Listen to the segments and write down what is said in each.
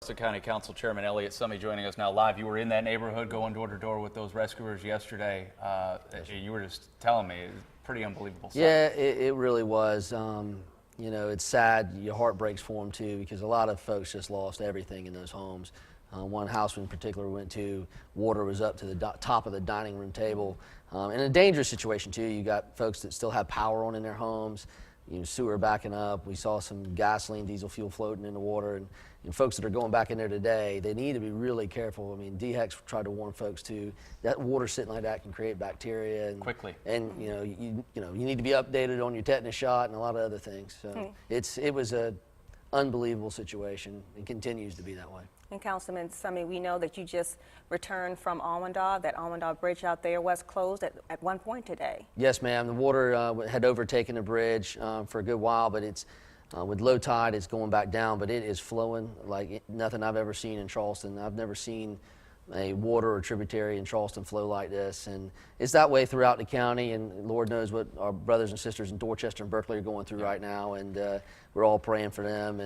Charleston County Council Chairman Summey joining us now live. You were in that neighborhood going door to door with those rescuers yesterday. You were just telling me, it was pretty unbelievable stuff. Yeah, it really was. You know, it's sad. Your heart breaks for them too, because a lot of folks just lost everything in those homes. One house in particular we went to, water was up to the top of the dining room table. In a dangerous situation too. You got folks that still have power on in their homes. You know, sewer backing up. We saw some gasoline, diesel fuel floating in the water, and folks that are going back in there today, they need to be really careful. I mean, DHEC's tried to warn folks too. That water sitting like that can create bacteria and quickly. And you need to be updated on your tetanus shot and a lot of other things. So it was a unbelievable situation. It continues to be that way. And Councilman Summey, we know that you just returned from Almondale. That Almondale bridge out there was closed at one point today. Yes, ma'am. The water had overtaken the bridge for a good while, but it's with low tide, it's going back down. But it is flowing like nothing I've ever seen in Charleston. I've never seen a water or tributary in Charleston flow like this, and it's that way throughout the county. And Lord knows what our brothers and sisters in Dorchester and Berkeley are going through right now, and we're all praying for them.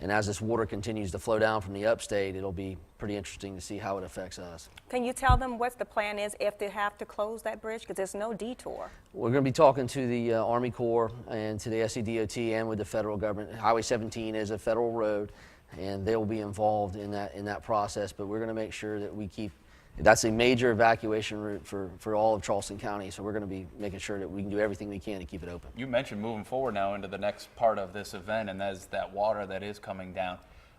And as this water continues to flow down from the upstate, it'll be pretty interesting to see how it affects us. Can you tell them what the plan is if they have to close that bridge? Because there's no detour. We're going to be talking to the Army Corps and to the SCDOT and with the federal government. Highway 17 is a federal road, and they will be involved in that process. But we're going to make sure that we keep. That's a major evacuation route for all of Charleston County, so we're going to be making sure that we can do everything we can to keep it open. You mentioned moving forward now into the next part of this event, and that's that water that is coming down.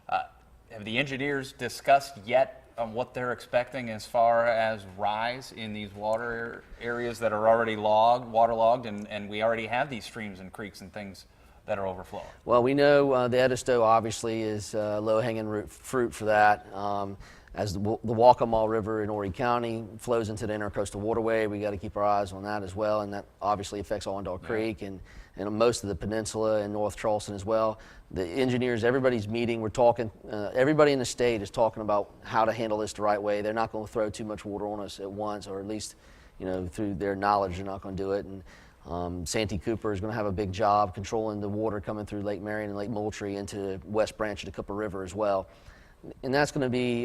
Have the engineers discussed yet on what they're expecting as far as rise in these water areas that are already waterlogged, and we already have these streams and creeks and things that are overflowing? Well, we know the Edisto obviously is low-hanging fruit for that. As the Waccamaw River in Horry County flows into the Intercoastal Waterway, we got to keep our eyes on that as well, and that obviously affects Allendale Creek and most of the peninsula and North Charleston as well. The engineers, everybody's meeting, we're talking, everybody in the state is talking about how to handle this the right way. They're not going to throw too much water on us at once, or at least, through their knowledge, they're not going to do it. And Santee Cooper is going to have a big job controlling the water coming through Lake Marion and Lake Moultrie into the West Branch of the Cooper River as well. And that's going to be,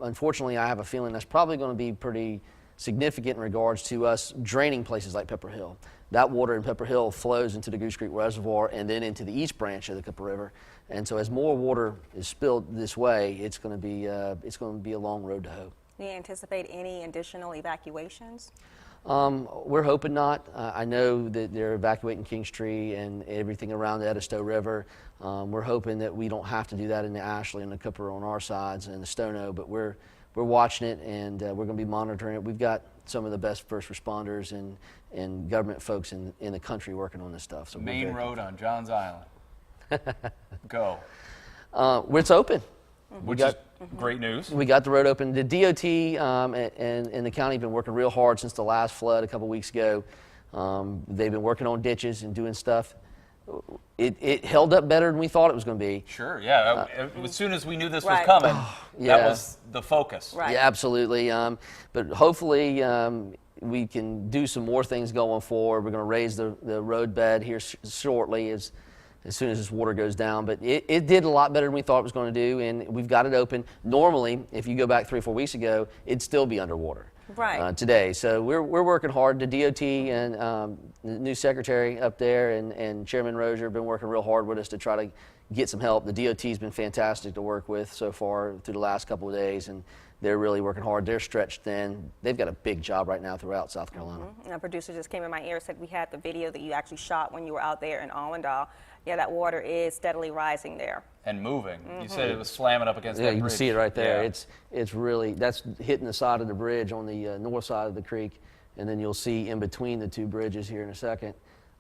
unfortunately, I have a feeling that's probably going to be pretty significant in regards to us draining places like Pepper Hill. That water in Pepper Hill flows into the Goose Creek Reservoir and then into the East Branch of the Cooper River. And so as more water is spilled this way, it's going to be a long road to hoe. Do you anticipate any additional evacuations? We're hoping not. I know that they're evacuating Kingstree and everything around the Edisto River. We're hoping that we don't have to do that in the Ashley and the Cooper on our sides and the Stono, but we're watching it, and we're going to be monitoring it. We've got some of the best first responders and government folks in the country working on this stuff. So Main road on Johns Island. Go. It's open. Which is great news. We got the road open. The DOT and the county have been working real hard since the last flood a couple weeks ago. They've been working on ditches and doing stuff. It held up better than we thought it was going to be. Sure, yeah. As soon as we knew this was coming, that was the focus. Right. Yeah, absolutely. But hopefully we can do some more things going forward. We're going to raise the road bed here shortly as soon as this water goes down. But it did a lot better than we thought it was going to do, and we've got it open. Normally, if you go back 3 or 4 weeks ago, it'd still be underwater. Right. Today. So we're working hard. The DOT and the new secretary up there and Chairman Rozier have been working real hard with us to try to get some help. The DOT's been fantastic to work with so far through the last couple of days, and they're really working hard. They're stretched thin. They've got a big job right now throughout South Carolina. And a producer just came in my ear and said we had the video that you actually shot when you were out there in Allendale. Yeah, that water is steadily rising there. And moving. You said it was slamming up against that bridge. Yeah, you can see it right there. Yeah. It's really, that's hitting the side of the bridge on the north side of the creek, and then you'll see in between the two bridges here in a second.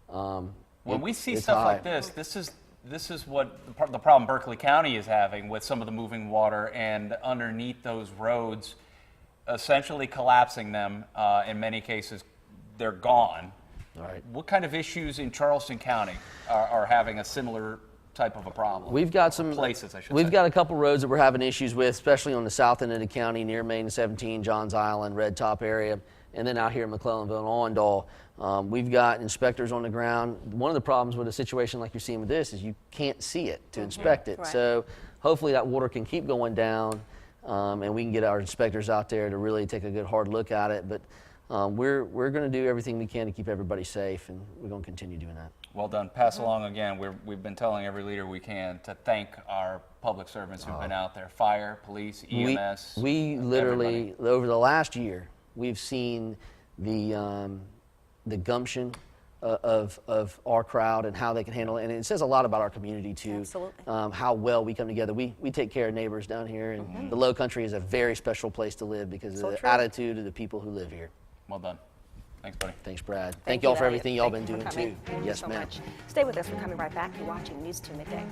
When we see stuff like this is what the problem Berkeley County is having with some of the moving water, and underneath those roads, essentially collapsing them. In many cases, they're gone. All right. What kind of issues in Charleston County are having a similar type of a problem? We've got some places, I should say. We've got a couple roads that we're having issues with, especially on the south end of the county near Main 17, Johns Island, Red Top area, and then out here in McClellanville and Allendale. We've got inspectors on the ground. One of the problems with a situation like you're seeing with this is you can't see it to inspect it. Right. So hopefully that water can keep going down, and we can get our inspectors out there to really take a good hard look at it. But we're going to do everything we can to keep everybody safe, and we're going to continue doing that. Well done. Pass along again. We've been telling every leader we can to thank our public servants who've been out there, fire, police, EMS. We literally, over the last year, we've seen the gumption of our crowd and how they can handle it. And it says a lot about our community, too. Absolutely. How well we come together. We take care of neighbors down here, and the Low Country is a very special place to live because So of the true. attitude of the people who live here. Well done. Thanks, buddy. Thanks, Brad. Thank Thank you, y'all for Elliot. everything y'all Thank been you doing, for coming. too. Thank you Yes, so ma'am. much. Stay with us. We're coming right back. You're watching News 2 Midday.